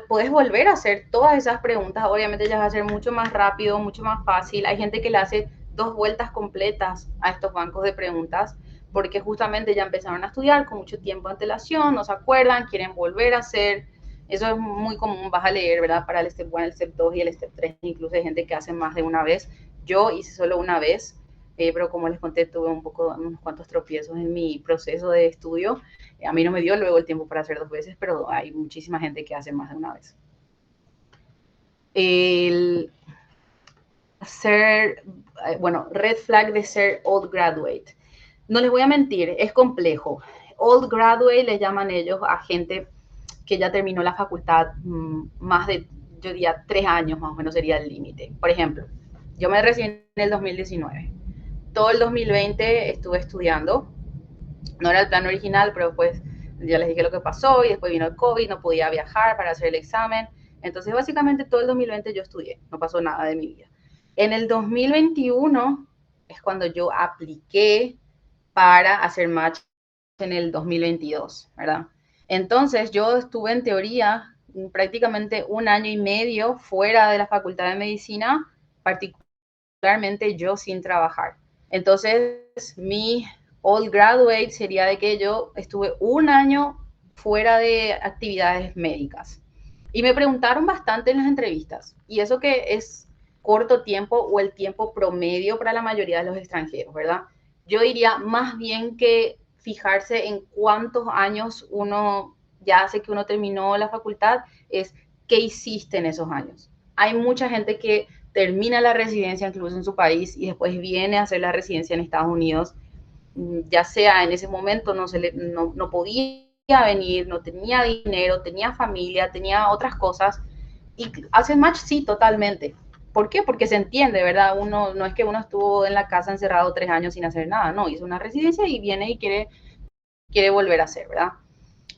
Puedes volver a hacer todas esas preguntas, obviamente ya va a ser mucho más rápido, mucho más fácil. Hay gente que le hace 2 vueltas completas a estos bancos de preguntas porque justamente ya empezaron a estudiar con mucho tiempo de antelación, no se acuerdan, quieren volver a hacer. Eso es muy común, vas a leer, ¿verdad? Para el Step 1, el Step 2 y el Step 3, incluso hay gente que hace más de una vez. Yo hice solo una vez, pero como les conté, tuve unos cuantos tropiezos en mi proceso de estudio. A mí no me dio luego el tiempo para hacer 2 veces, pero hay muchísima gente que hace más de una vez. El ser, bueno, red flag de ser old graduate. No les voy a mentir, es complejo. Old graduate le llaman ellos a gente que ya terminó la facultad más de, yo diría, 3 años más o menos sería el límite. Por ejemplo, yo me recibí en el 2019. Todo el 2020 estuve estudiando. No era el plan original, pero después ya les dije lo que pasó y después vino el COVID, no podía viajar para hacer el examen. Entonces, básicamente todo el 2020 yo estudié, no pasó nada de mi vida. En el 2021 es cuando yo apliqué para hacer match en el 2022, ¿verdad? Entonces, yo estuve en teoría prácticamente 1 año y medio fuera de la Facultad de Medicina, particularmente yo sin trabajar. Entonces, mi old graduate sería de que yo estuve 1 año fuera de actividades médicas. Y me preguntaron bastante en las entrevistas, y eso que es corto tiempo o el tiempo promedio para la mayoría de los extranjeros, ¿verdad? Yo diría más bien que fijarse en cuántos años uno ya hace que uno terminó la facultad, es qué hiciste en esos años. Hay mucha gente que termina la residencia incluso en su país y después viene a hacer la residencia en Estados Unidos, ya sea en ese momento no podía venir, no tenía dinero, tenía familia, tenía otras cosas, y hacen match, sí, totalmente. ¿Por qué? Porque se entiende, ¿verdad? Uno, no es que uno estuvo en la casa encerrado 3 años sin hacer nada, no, hizo una residencia y viene y quiere volver a hacer, ¿verdad?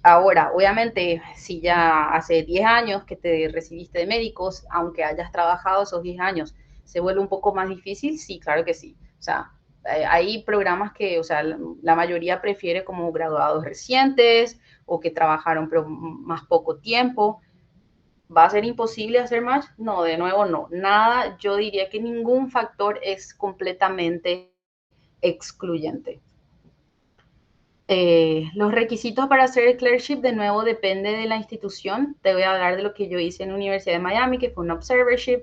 Ahora, obviamente, si ya hace 10 años que te recibiste de médicos, aunque hayas trabajado esos 10 años, ¿se vuelve un poco más difícil? Sí, claro que sí. O sea, hay programas que, o sea, la mayoría prefiere como graduados recientes o que trabajaron pero más poco tiempo. ¿Va a ser imposible hacer match? No, de nuevo no. Nada, yo diría que ningún factor es completamente excluyente. Los requisitos para hacer el clerkship, de nuevo, depende de la institución. Te voy a hablar de lo que yo hice en la Universidad de Miami, que fue un observership.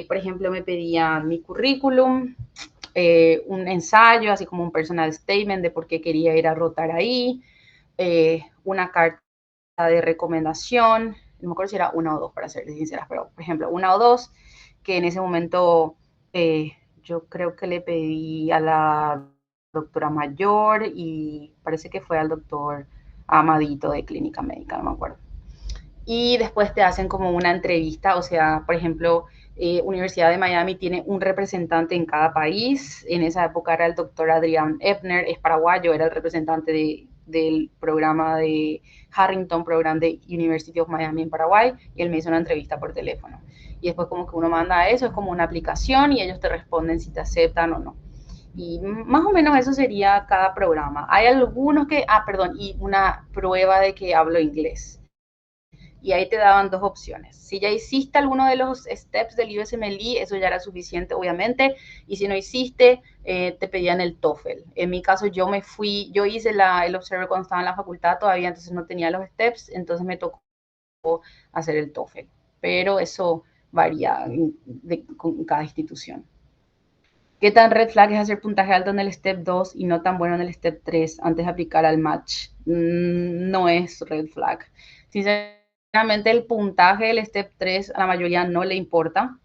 Por ejemplo, me pedían mi currículum, un ensayo, así como un personal statement de por qué quería ir a rotar ahí, una carta de recomendación, no me acuerdo si era 1 o 2, para ser sincera, pero por ejemplo, 1 o 2, que en ese momento yo creo que le pedí a la doctora mayor y parece que fue al doctor Amadito de clínica médica, no me acuerdo. Y después te hacen como una entrevista, o sea, por ejemplo, Universidad de Miami tiene un representante en cada país. En esa época era el doctor Adrián Ebner, es paraguayo, era el representante del programa de Harrington, programa de University of Miami en Paraguay, y él me hizo una entrevista por teléfono. Y después como que uno manda eso, es como una aplicación y ellos te responden si te aceptan o no. Y más o menos eso sería cada programa. Hay algunos que, y una prueba de que hablo inglés. Y ahí te daban dos opciones. Si ya hiciste alguno de los steps del USMLE, eso ya era suficiente, obviamente. Y si no hiciste, te pedían el TOEFL. En mi caso, yo hice el Observer cuando estaba en la facultad todavía, entonces no tenía los steps, entonces me tocó hacer el TOEFL. Pero eso varía con cada institución. ¿Qué tan red flag es hacer puntaje alto en el step 2 y no tan bueno en el step 3 antes de aplicar al match? No es red flag. Sinceramente, el puntaje del step 3 a la mayoría no le importa.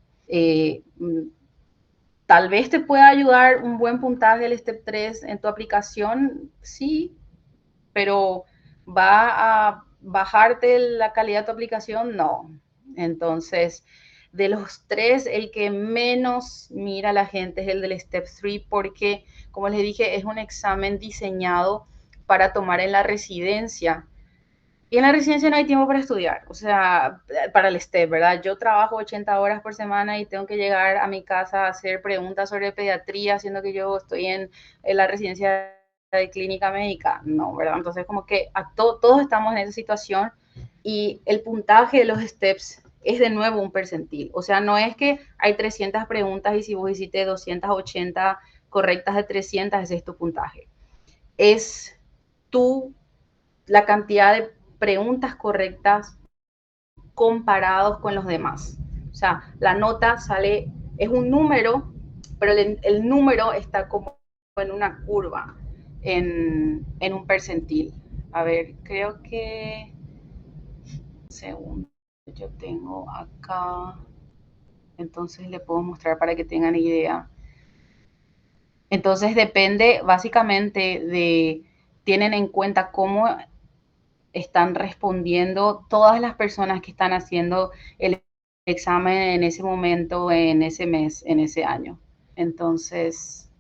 Tal vez te pueda ayudar un buen puntaje del step 3 en tu aplicación, sí, pero va a bajarte la calidad de tu aplicación, no. Entonces, de los tres, el que menos mira a la gente es el del Step 3 porque, como les dije, es un examen diseñado para tomar en la residencia. Y en la residencia no hay tiempo para estudiar, o sea, para el STEP, ¿verdad? Yo trabajo 80 horas por semana y tengo que llegar a mi casa a hacer preguntas sobre pediatría, siendo que yo estoy en la residencia de clínica médica. No, ¿verdad? Entonces, como que todos estamos en esa situación y el puntaje de los STEPs es de nuevo un percentil. O sea, no es que hay 300 preguntas y si vos hiciste 280 correctas de 300, ese es tu puntaje. Es la cantidad de preguntas correctas comparados con los demás. O sea, la nota es un número, pero el número está como en una curva, en un percentil. A ver, creo que... Segundo, yo tengo acá... Entonces le puedo mostrar para que tengan idea. Entonces depende básicamente tienen en cuenta cómo están respondiendo todas las personas que están haciendo el examen en ese momento, en ese mes, en ese año. Entonces,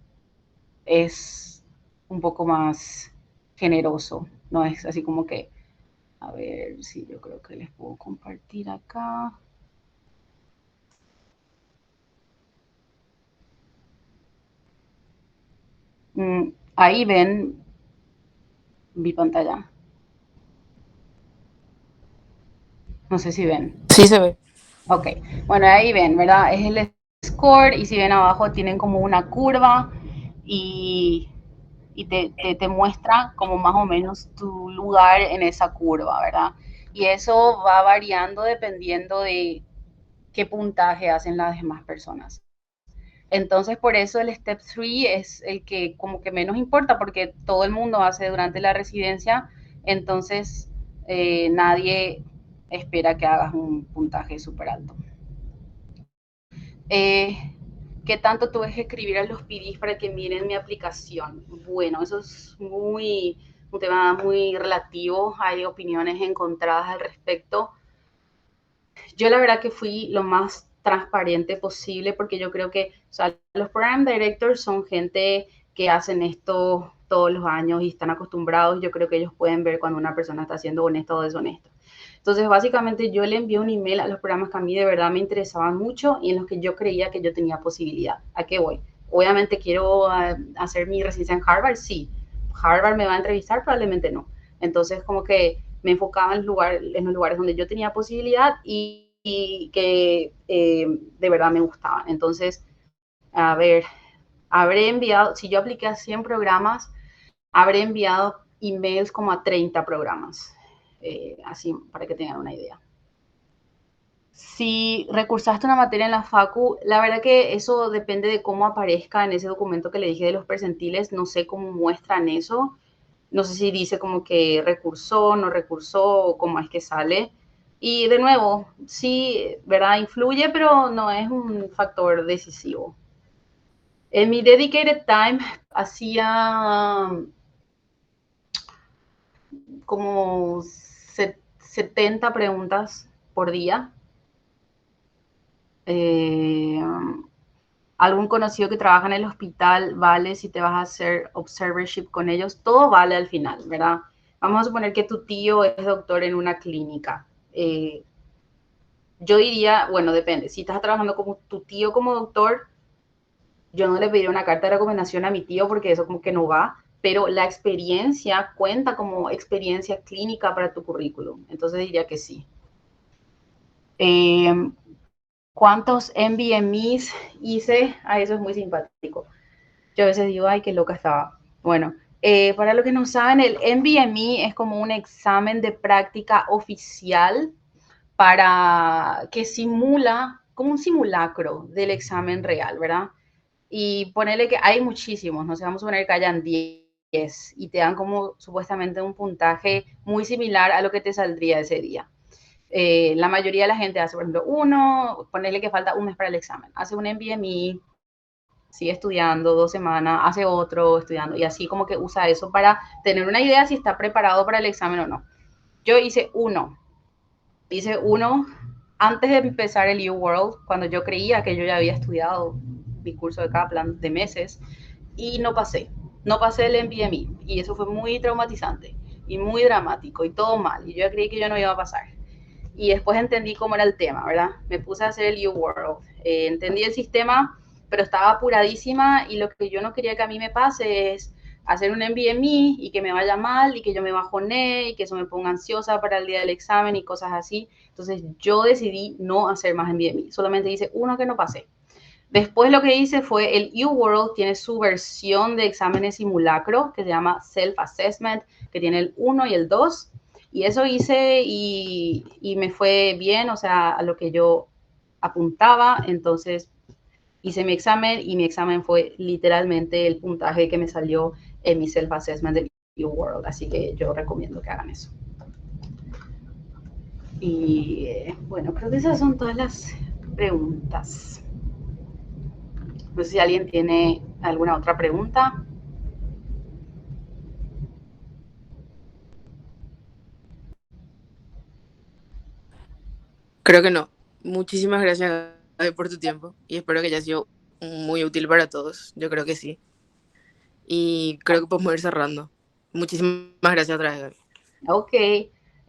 es un poco más generoso, no es así como que, a ver si yo creo que les puedo compartir acá. Ahí ven mi pantalla. No sé si ven. Sí se ve. Ok, bueno, ahí ven, ¿verdad? Es el score y si ven abajo tienen como una curva y te muestra como más o menos tu lugar en esa curva, ¿verdad? Y eso va variando dependiendo de qué puntaje hacen las demás personas. Entonces, por eso el Step 3 es el que como que menos importa, porque todo el mundo hace durante la residencia, entonces nadie espera que hagas un puntaje súper alto. ¿Qué tanto tuve que escribir a los PDs para que miren mi aplicación? Bueno, eso es un tema muy relativo, hay opiniones encontradas al respecto. Yo la verdad que fui lo más transparente posible porque yo creo que, o sea, los program directors son gente que hacen esto todos los años y están acostumbrados. Yo creo que ellos pueden ver cuando una persona está siendo honesta o deshonesta. Entonces, básicamente yo le envié un email a los programas que a mí de verdad me interesaban mucho y en los que yo creía que yo tenía posibilidad. ¿A qué voy? Obviamente quiero hacer mi residencia en Harvard, sí. Harvard me va a entrevistar, probablemente no. Entonces, como que me enfocaba en los lugares donde yo tenía posibilidad y que de verdad me gustaban. Entonces, a ver, habré enviado, si yo apliqué a 100 programas, habré enviado emails como a 30 programas. Así para que tengan una idea. Si recursaste una materia en la facu, la verdad que eso depende de cómo aparezca en ese documento que le dije de los percentiles. No sé cómo muestran eso. No sé si dice como que recursó, no recursó, o cómo es que sale. Y de nuevo, sí, ¿verdad? Influye, pero no es un factor decisivo. En mi dedicated time hacía como 70 preguntas por día. algún conocido que trabaja en el hospital, vale si te vas a hacer observership con ellos, todo vale al final, ¿verdad? Vamos a suponer que tu tío es doctor en una clínica. Yo diría, bueno, depende, si estás trabajando como tu tío como doctor, yo no le pediría una carta de recomendación a mi tío porque eso como que no va, pero la experiencia cuenta como experiencia clínica para tu currículum, entonces diría que sí. ¿Cuántos NBMEs hice? Eso es muy simpático. Yo a veces digo, ay, qué loca estaba. Bueno, para los que no saben, el NBME es como un examen de práctica oficial para que simula, como un simulacro del examen real, ¿verdad? Y ponerle que hay muchísimos, no sé, vamos a poner que hayan 10 y te dan como supuestamente un puntaje muy similar a lo que te saldría ese día. La mayoría de la gente hace, por ejemplo, uno, ponerle que falta un mes para el examen, hace un NBME, sigue estudiando 2 semanas, hace otro estudiando y así como que usa eso para tener una idea si está preparado para el examen o no. Yo hice uno antes de empezar el U-World, cuando yo creía que yo ya había estudiado mi curso de Kaplan de meses y no pasé el NBME y eso fue muy traumatizante y muy dramático y todo mal y yo creí que yo no iba a pasar. Y después entendí cómo era el tema, ¿verdad? Me puse a hacer el U-World, entendí el sistema, pero estaba apuradísima y lo que yo no quería que a mí me pase es hacer un NBME y que me vaya mal y que yo me bajonee y que eso me ponga ansiosa para el día del examen y cosas así. Entonces yo decidí no hacer más NBME, solamente hice uno que no pasé. Después lo que hice fue el U-World tiene su versión de exámenes simulacro que se llama Self-Assessment, que tiene el 1 y el 2. Y eso hice y me fue bien, o sea, a lo que yo apuntaba. Entonces hice mi examen y mi examen fue literalmente el puntaje que me salió en mi Self-Assessment del U-World. Así que yo recomiendo que hagan eso. Y bueno, creo que esas son todas las preguntas. No sé si alguien tiene alguna otra pregunta. Creo que no. Muchísimas gracias, Gaby, por tu tiempo y espero que haya sido muy útil para todos. Yo creo que sí. Y creo que podemos ir cerrando. Muchísimas gracias otra vez, Gaby. Ok,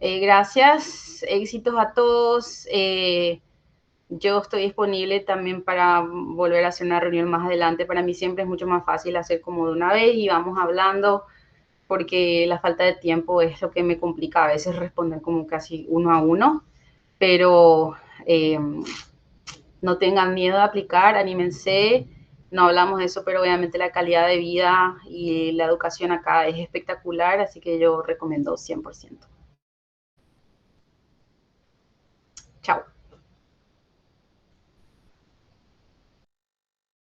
gracias, éxitos a todos. Yo estoy disponible también para volver a hacer una reunión más adelante. Para mí siempre es mucho más fácil hacer como de una vez y vamos hablando, porque la falta de tiempo es lo que me complica a veces responder como casi uno a uno. Pero no tengan miedo de aplicar, anímense. No hablamos de eso, pero obviamente la calidad de vida y la educación acá es espectacular, así que yo recomiendo 100%.